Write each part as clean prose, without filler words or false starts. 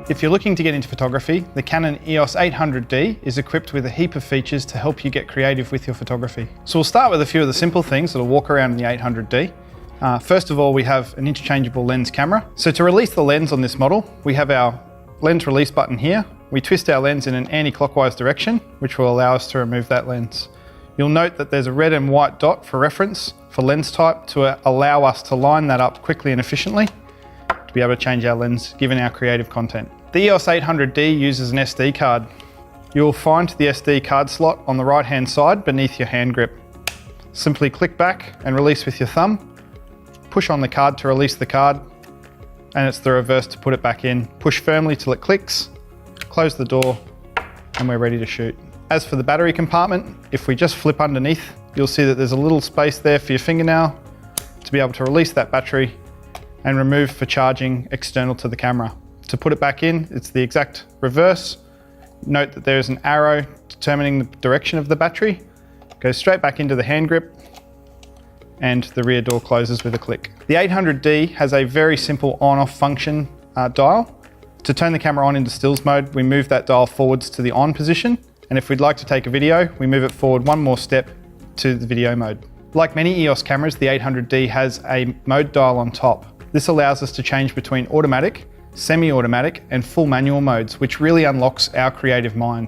If you're looking to get into photography, the Canon EOS 800D is equipped with a heap of features to help you get creative with your photography. So we'll start with a few of the simple things that'll walk around in the 800D. First of all, we have an interchangeable lens camera. So to release the lens on this model, we have our lens release button here. We twist our lens in an anti-clockwise direction, which will allow us to remove that lens. You'll note that there's a red and white dot for reference for lens type to allow us to line that up quickly and efficiently to be able to change our lens given our creative content. The EOS 800D uses an SD card. You'll find the SD card slot on the right hand side beneath your hand grip. Simply click back and release with your thumb. Push on the card to release the card, and it's the reverse to put it back in. Push firmly till it clicks, close the door, and we're ready to shoot. As for the battery compartment, if we just flip underneath, you'll see that there's a little space there for your fingernail to be able to release that battery and remove for charging external to the camera. To put it back in, it's the exact reverse. Note that there is an arrow determining the direction of the battery. It goes straight back into the hand grip, and the rear door closes with a click. The 800D has a very simple on-off function dial. To turn the camera on into stills mode, we move that dial forwards to the on position, and if we'd like to take a video, we move it forward one more step to the video mode. Like many EOS cameras, the 800D has a mode dial on top. This allows us to change between automatic, semi-automatic and full manual modes, which really unlocks our creative mind.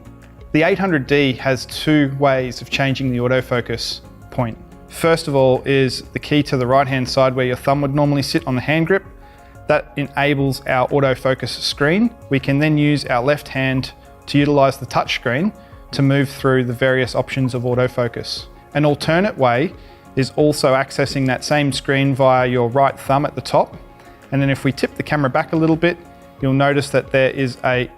The 800D has two ways of changing the autofocus point. First of all is the key to the right-hand side where your thumb would normally sit on the hand grip. That enables our autofocus screen. We can then use our left hand to utilize the touch screen to move through the various options of autofocus. An alternate way is also accessing that same screen via your right thumb at the top. And then if we tip the camera back a little bit, you'll notice that there is a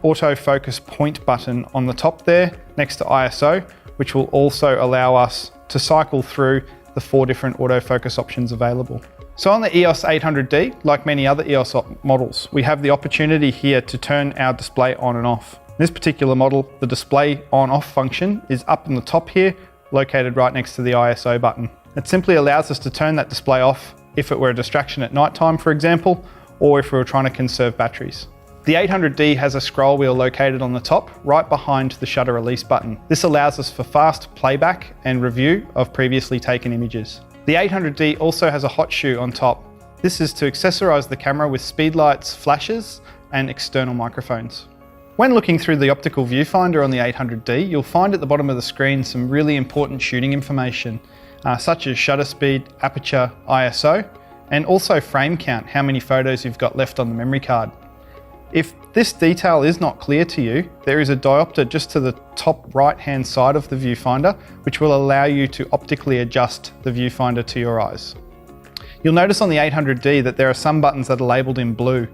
autofocus point button on the top there next to ISO, which will also allow us to cycle through the 4 different autofocus options available. So on the EOS 800D, like many other EOS models, we have the opportunity here to turn our display on and off. In this particular model, the display on-off function is up in the top here, located right next to the ISO button. It simply allows us to turn that display off if it were a distraction at night time, for example, or if we were trying to conserve batteries. The 800D has a scroll wheel located on the top, right behind the shutter release button. This allows us for fast playback and review of previously taken images. The 800D also has a hot shoe on top. This is to accessorize the camera with speed lights, flashes, and external microphones. When looking through the optical viewfinder on the 800D, you'll find at the bottom of the screen some really important shooting information, such as shutter speed, aperture, ISO, and also frame count, how many photos you've got left on the memory card. If this detail is not clear to you, there is a diopter just to the top right-hand side of the viewfinder, which will allow you to optically adjust the viewfinder to your eyes. You'll notice on the 800D that there are some buttons that are labeled in blue.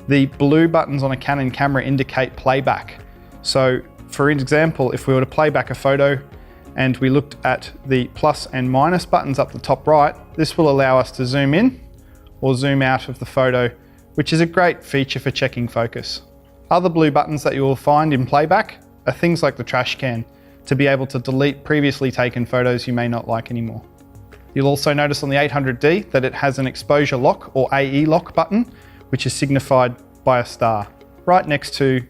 The blue buttons on a Canon camera indicate playback. So for example, if we were to play back a photo and we looked at the plus and minus buttons up the top right, this will allow us to zoom in or zoom out of the photo, which is a great feature for checking focus. Other blue buttons that you will find in playback are things like the trash can, to be able to delete previously taken photos you may not like anymore. You'll also notice on the 800D that it has an exposure lock or AE lock button, which is signified by a star, right next to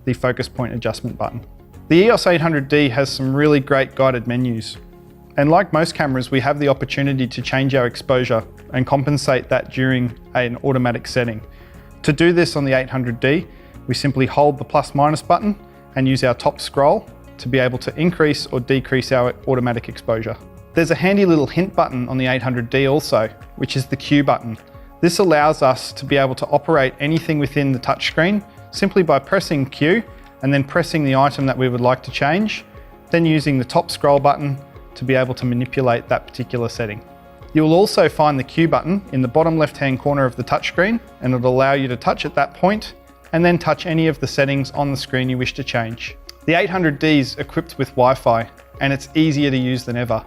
the focus point adjustment button. The EOS 800D has some really great guided menus. And like most cameras, we have the opportunity to change our exposure and compensate that during an automatic setting. To do this on the 800D, we simply hold the plus minus button and use our top scroll to be able to increase or decrease our automatic exposure. There's a handy little hint button on the 800D also, which is the Q button. This allows us to be able to operate anything within the touchscreen simply by pressing Q and then pressing the item that we would like to change, then using the top scroll button to be able to manipulate that particular setting. You will also find the Q button in the bottom left-hand corner of the touchscreen, and it'll allow you to touch at that point and then touch any of the settings on the screen you wish to change. The 800D is equipped with Wi-Fi, and it's easier to use than ever.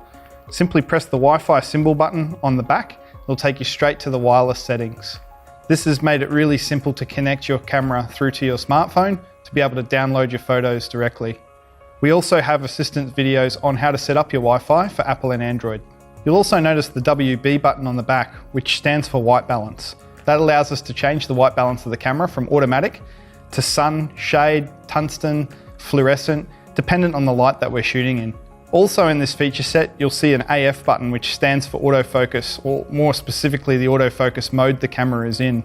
Simply press the Wi-Fi symbol button on the back. It'll take you straight to the wireless settings. This has made it really simple to connect your camera through to your smartphone to be able to download your photos directly. We also have assistance videos on how to set up your Wi-Fi for Apple and Android. You'll also notice the WB button on the back, which stands for white balance. That allows us to change the white balance of the camera from automatic to sun, shade, tungsten, fluorescent, dependent on the light that we're shooting in. Also in this feature set, you'll see an AF button, which stands for autofocus, or more specifically the autofocus mode the camera is in.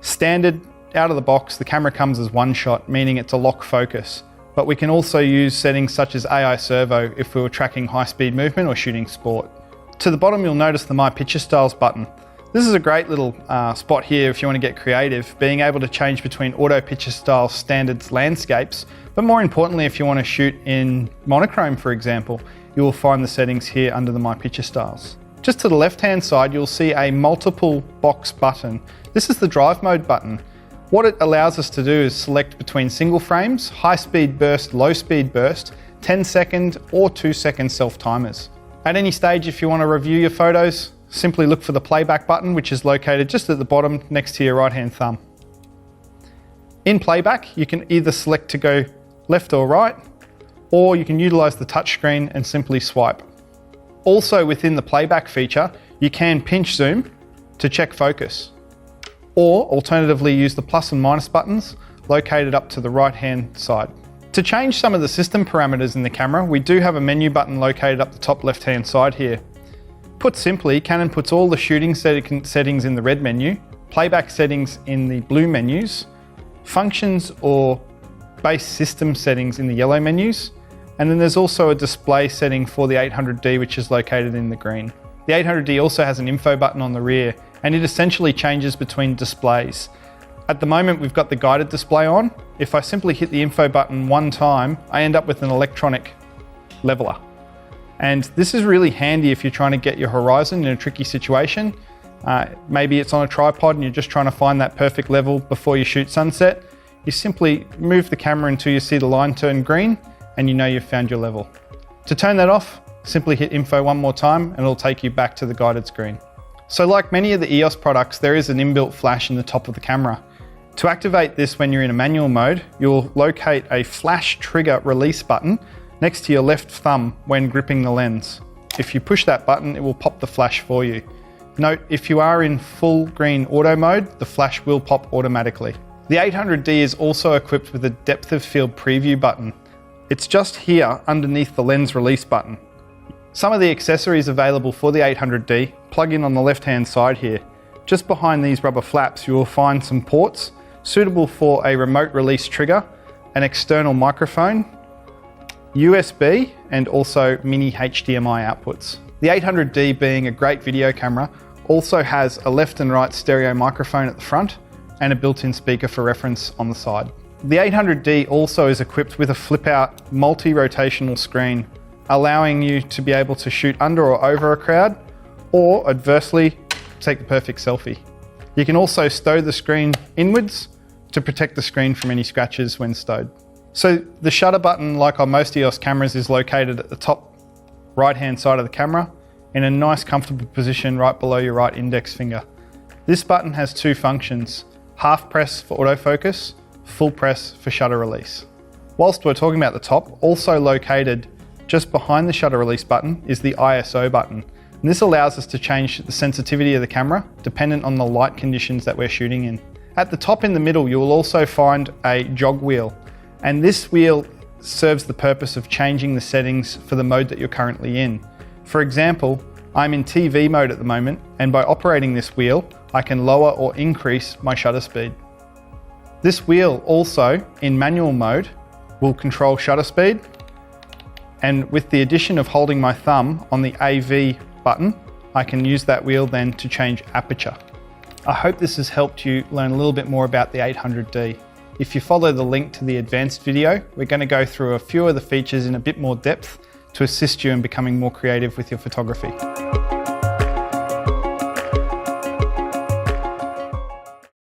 Standard, out of the box, the camera comes as one shot, meaning it's a lock focus. But we can also use settings such as AI servo if we were tracking high-speed movement or shooting sport. To the bottom, you'll notice the My Picture Styles button. This is a great little spot here if you want to get creative, being able to change between auto picture style standards landscapes, but more importantly, if you want to shoot in monochrome, for example, you will find the settings here under the My Picture Styles. Just to the left-hand side, you'll see a multiple box button. This is the drive mode button. What it allows us to do is select between single frames, high speed burst, low speed burst, 10-second or 2-second self-timers. At any stage, if you want to review your photos, simply look for the playback button, which is located just at the bottom next to your right-hand thumb. In playback, you can either select to go left or right, or you can utilize the touchscreen and simply swipe. Also within the playback feature, you can pinch zoom to check focus, or alternatively use the plus and minus buttons located up to the right-hand side. To change some of the system parameters in the camera, we do have a menu button located up the top left-hand side here. Put simply, Canon puts all the shooting settings in the red menu, playback settings in the blue menus, functions or base system settings in the yellow menus, and then there's also a display setting for the 800D, which is located in the green. The 800D also has an info button on the rear, and it essentially changes between displays. At the moment, we've got the guided display on. If I simply hit the info button one time, I end up with an electronic leveler. And this is really handy if you're trying to get your horizon in a tricky situation. Maybe it's on a tripod and you're just trying to find that perfect level before you shoot sunset. You simply move the camera until you see the line turn green and you know you've found your level. To turn that off, simply hit info one more time and it'll take you back to the guided screen. So like many of the EOS products, there is an inbuilt flash in the top of the camera. To activate this when you're in a manual mode, you'll locate a flash trigger release button next to your left thumb when gripping the lens. If you push that button, it will pop the flash for you. Note, if you are in full green auto mode, the flash will pop automatically. The 800D is also equipped with a depth of field preview button. It's just here underneath the lens release button. Some of the accessories available for the 800D plug in on the left-hand side here. Just behind these rubber flaps, you will find some ports suitable for a remote release trigger, an external microphone, USB, and also mini HDMI outputs. The 800D, being a great video camera, also has a left and right stereo microphone at the front and a built-in speaker for reference on the side. The 800D also is equipped with a flip-out multi-rotational screen, allowing you to be able to shoot under or over a crowd, or adversely, take the perfect selfie. You can also stow the screen inwards to protect the screen from any scratches when stowed. So the shutter button, like on most EOS cameras, is located at the top right-hand side of the camera in a nice comfortable position right below your right index finger. This button has two functions: half press for autofocus, full press for shutter release. Whilst we're talking about the top, also located just behind the shutter release button is the ISO button. And this allows us to change the sensitivity of the camera dependent on the light conditions that we're shooting in. At the top in the middle, you will also find a jog wheel. And this wheel serves the purpose of changing the settings for the mode that you're currently in. For example, I'm in TV mode at the moment, and by operating this wheel, I can lower or increase my shutter speed. This wheel also, in manual mode, will control shutter speed, and with the addition of holding my thumb on the AV button, I can use that wheel then to change aperture. I hope this has helped you learn a little bit more about the 800D. If you follow the link to the advanced video, we're going to go through a few of the features in a bit more depth to assist you in becoming more creative with your photography.